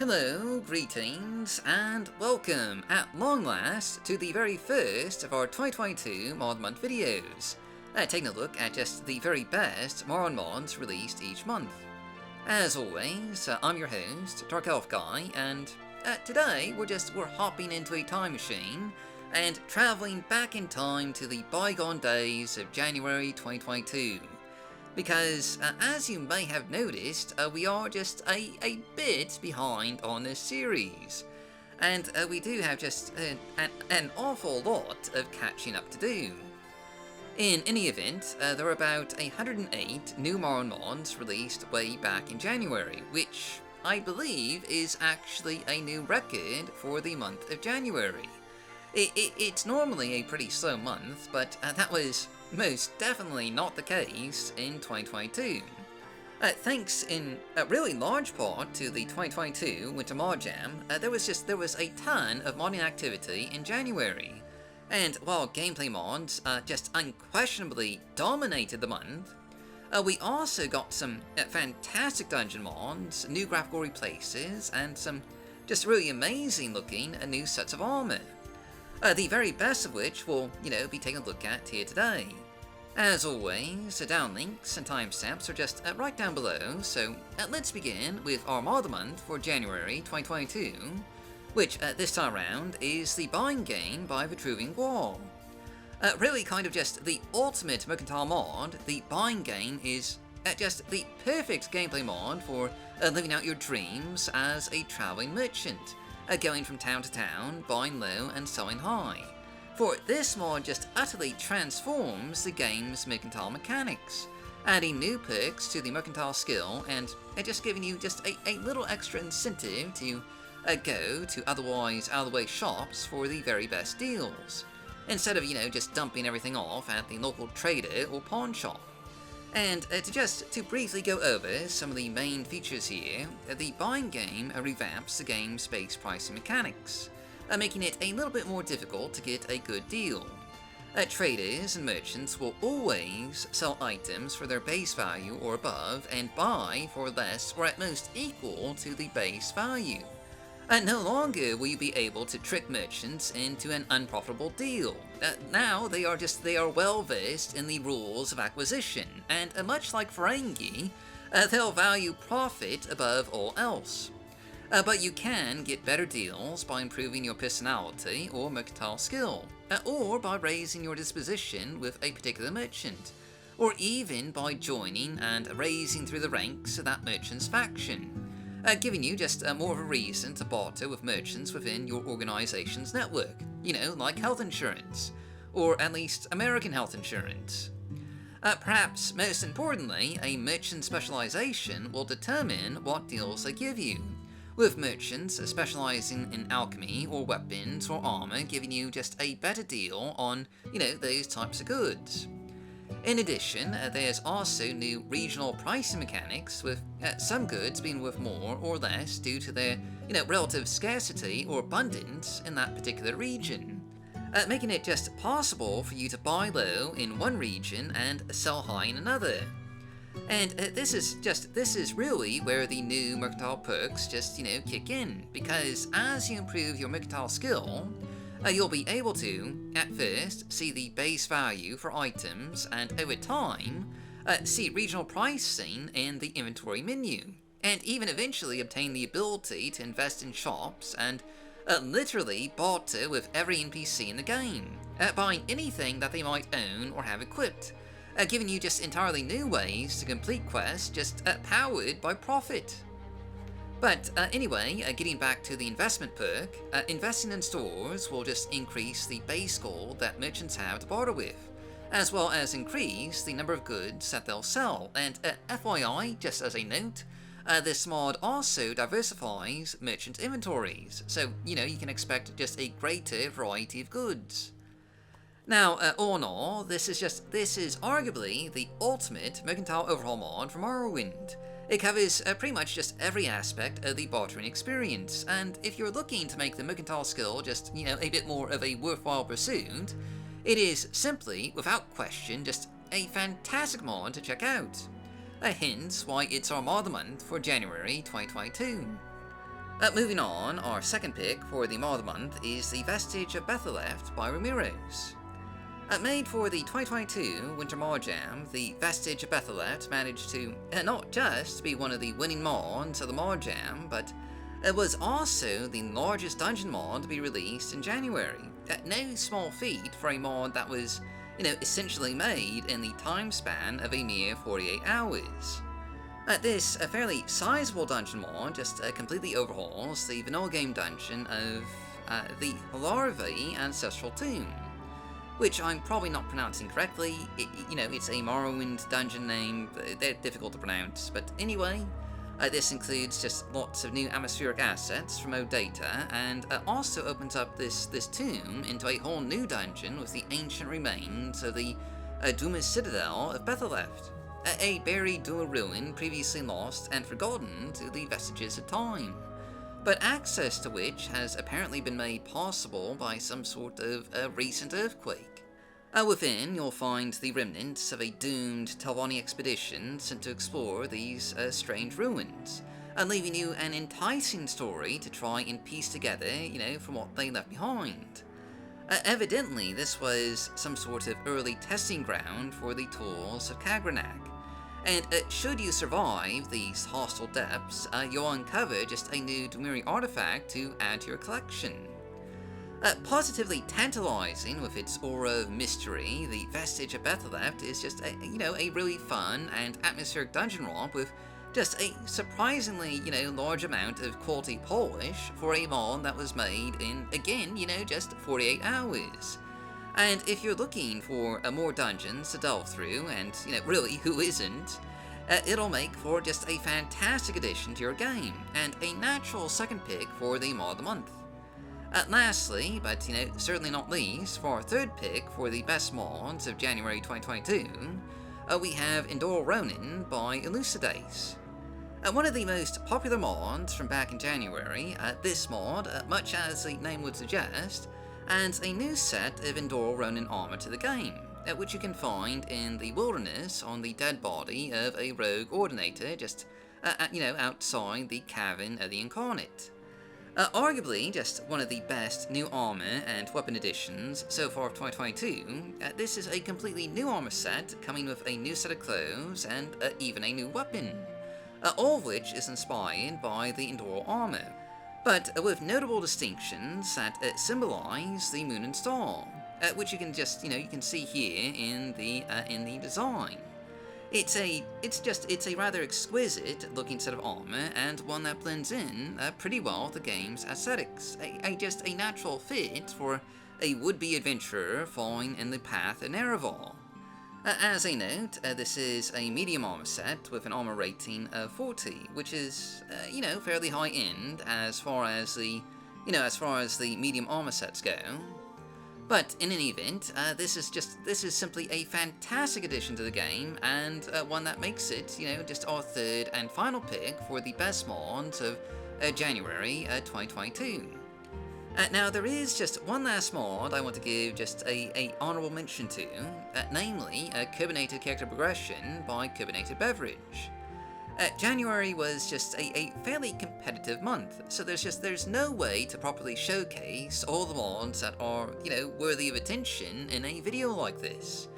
Hello, greetings, and welcome at long last to the very first of our 2022 Mod Month videos, taking a look at just the very best Morrowind mods released each month. As always, I'm your host, Dark Elf Guy, and today we're hopping into a time machine and traveling back in time to the bygone days of January 2022. Because, as you may have noticed, we are just a bit behind on this series. And we do have just an awful lot of catching up to do. In any event, there were about 108 new Morrowind mods released way back in January, which I believe is actually a new record for the month of January. It's normally a pretty slow month, but that was most definitely not the case in 2022. Thanks in a really large part to the 2022 Winter Mod Jam, there was a ton of modding activity in January. And while gameplay mods just unquestionably dominated the month, we also got some fantastic dungeon mods, new graphical replaces, and some just really amazing looking new sets of armor. The very best of which we'll, be taking a look at here today. As always, down links and timestamps are just right down below, so let's begin with our mod of the month for January 2022, which this time around is the Bind game by VitruvianGuar. Really kind of just the ultimate mercantile mod, the Bind game is just the perfect gameplay mod for living out your dreams as a traveling merchant. Going from town to town, buying low and selling high. For this mod just utterly transforms the game's mercantile mechanics, adding new perks to the mercantile skill and just giving you just a little extra incentive to go to otherwise out-of-the-way shops for the very best deals, instead of, just dumping everything off at the local trader or pawn shop. And to briefly go over some of the main features here, the Bind game revamps the game's base pricing mechanics, making it a little bit more difficult to get a good deal. Traders and merchants will always sell items for their base value or above and buy for less or at most equal to the base value. No longer will you be able to trick merchants into an unprofitable deal. Now they are well versed in the rules of acquisition, and much like Ferengi, they'll value profit above all else. But you can get better deals by improving your personality or mercantile skill, or by raising your disposition with a particular merchant, or even by joining and raising through the ranks of that merchant's faction. Giving you just more of a reason to barter with merchants within your organization's network, like health insurance, or at least American health insurance. Perhaps most importantly, a merchant specialization will determine what deals they give you, with merchants specializing in alchemy or weapons or armor giving you just a better deal on, those types of goods. In addition, there's also new regional pricing mechanics, with some goods being worth more or less due to their, relative scarcity or abundance in that particular region, making it just possible for you to buy low in one region and sell high in another. And this is really where the new mercantile perks just, kick in, because as you improve your mercantile skill, you'll be able to, at first, see the base value for items, and over time, see regional pricing in the inventory menu, and even eventually obtain the ability to invest in shops and literally barter with every NPC in the game, buying anything that they might own or have equipped, giving you just entirely new ways to complete quests just powered by profit. But anyway, getting back to the investment perk, investing in stores will just increase the base gold that merchants have to barter with, as well as increase the number of goods that they'll sell. And FYI, just as a note, this mod also diversifies merchant inventories, so you can expect just a greater variety of goods. Now, all in all, this is arguably the ultimate mercantile overhaul mod for Morrowind. It covers pretty much just every aspect of the bartering experience, and if you're looking to make the mercantile skill just, a bit more of a worthwhile pursuit, it is simply, without question, just a fantastic mod to check out. Hence why it's our mod of the month for January 2022. Moving on, our second pick for the mod of the month is the Vestige of Bethaleft by Remiros. Made for the 2022 Winter Mod Jam, the Vestige of Bethaleft managed to not just be one of the winning mods of the Mod Jam, but it was also the largest dungeon mod to be released in January. No small feat for a mod that was, essentially made in the time span of a mere 48 hours. This fairly sizable dungeon mod just completely overhauls the vanilla game dungeon of the Larvae Ancestral Tomb, which I'm probably not pronouncing correctly. It's a Morrowind dungeon name. They're difficult to pronounce, but anyway, this includes just lots of new atmospheric assets from old data, and also opens up this tomb into a whole new dungeon with the ancient remains of the Dumas Citadel of Bethaleft, a buried dual ruin previously lost and forgotten to the vestiges of time, but access to which has apparently been made possible by some sort of recent earthquake. Within, you'll find the remnants of a doomed Talvani expedition sent to explore these strange ruins, leaving you an enticing story to try and piece together, from what they left behind. Evidently, this was some sort of early testing ground for the tools of Kagrenak, and should you survive these hostile depths, you'll uncover just a new Dumiri artifact to add to your collection. Positively tantalizing with its aura of mystery, the Vestige of Bethaleft is just a really fun and atmospheric dungeon romp with just a surprisingly, large amount of quality polish for a mod that was made in, again, just 48 hours. And if you're looking for more dungeons to delve through, and, really, who isn't, it'll make for just a fantastic addition to your game, and a natural second pick for the mod of the month. Lastly, but certainly not least, for our third pick for the best mods of January 2022, we have Indoril Ronin by Elucidace. One of the most popular mods from back in January, this mod, much as the name would suggest, adds a new set of Indoril Ronin armor to the game, which you can find in the wilderness on the dead body of a rogue ordinator just, outside the Cavern of the Incarnate. Arguably just one of the best new armor and weapon additions so far of 2022, this is a completely new armor set coming with a new set of clothes and even a new weapon, all of which is inspired by the Indoril armor, but with notable distinctions that symbolize the moon and star, which you can just, you can see here in the design. It's a rather exquisite looking set of armor, and one that blends in pretty well with the game's aesthetics. Just a natural fit for a would-be adventurer following in the path of Nereval. As a note, this is a medium armor set with an armor rating of 40, which is, fairly high-end as far as the medium armor sets go. But in any event, this is simply a fantastic addition to the game, and one that makes it, just our third and final pick for the best mods of January 2022. Now, there is just one last mod I want to give just a honorable mention to, namely Kirbonated character progression by KirbonatedBeverage. January was just a fairly competitive month, so there's no way to properly showcase all the mods that are, worthy of attention in a video like this.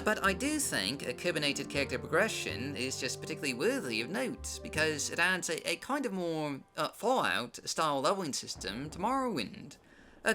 But I do think a Kirbonated character progression is just particularly worthy of note, because it adds a kind of more Fallout-style leveling system to Morrowind,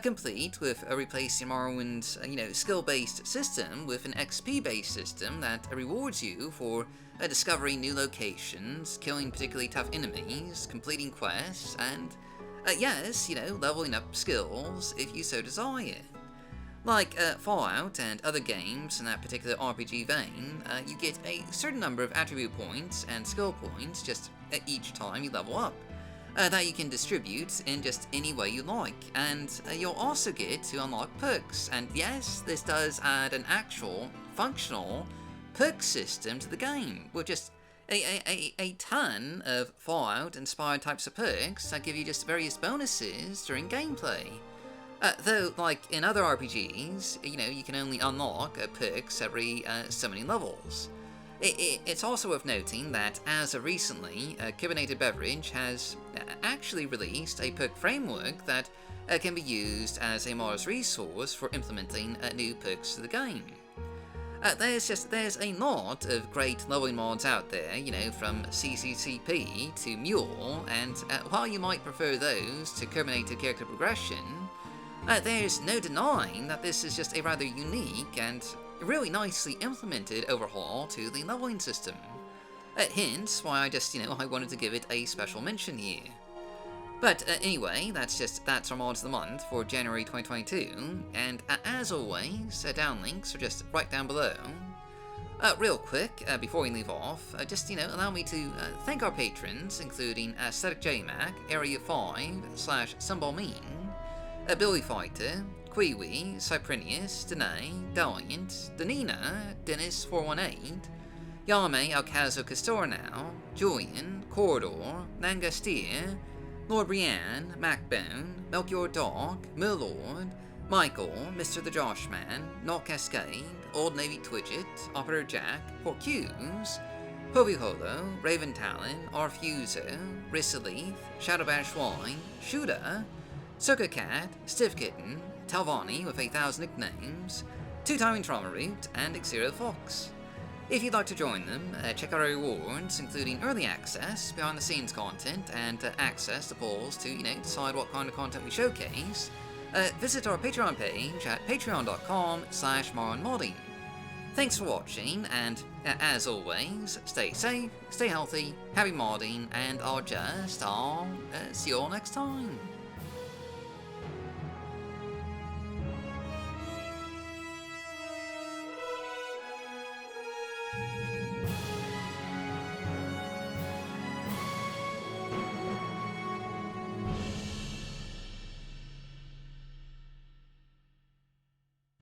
complete with replacing Morrowind's, skill-based system with an XP-based system that rewards you for discovering new locations, killing particularly tough enemies, completing quests, and, leveling up skills if you so desire. Like Fallout and other games in that particular RPG vein, you get a certain number of attribute points and skill points just each time you level up, that you can distribute in just any way you like, and you'll also get to unlock perks, and yes, this does add an actual, functional perk system to the game, with just a ton of Fallout-inspired types of perks that give you just various bonuses during gameplay. Though, like in other RPGs, you can only unlock perks every so many levels. It's also worth noting that as of recently, KirbonatedBeverage has actually released a perk framework that can be used as a modest resource for implementing new perks to the game. There's a lot of great leveling mods out there, you know, from CCCP to Mule, and while you might prefer those to Kirbonated character progression, there's no denying that this is just a rather unique and really nicely implemented overhaul to the leveling system. Hence why I wanted to give it a special mention here. But anyway, that's our mods of the month for January 2022, and as always, downlinks are just right down below. Real quick, before we leave off, allow me to thank our patrons, including Static JMac, Area 5, /SunballMean, Billy Fighter, Kiwi, Cyprinius, Danae, Daliant, Danina, Dennis418, Yame Alcazo Castornau, Julian, Corridor, Nangastir, Lord Brienne, Macbone, Melchior Dog, Millord, Michael, Mr. the Joshman, Knock Cascade, Old Navy Twidget, Operator Jack, Porcuse, Hobby Holo, Raven Talon, Arfuso, Rissalith, Shadowbash Wine, Shuda, Circa Cat, Stiff Kitten, Talvani with 1,000 nicknames, Two-Timing Trauma Root, and Xero Fox. If you'd like to join them, check out our rewards, including early access, behind-the-scenes content, and access to polls to, decide what kind of content we showcase. Visit our Patreon page at patreon.com/MorronModding. Thanks for watching, and as always, stay safe, stay healthy, happy modding, and I'll see you all next time.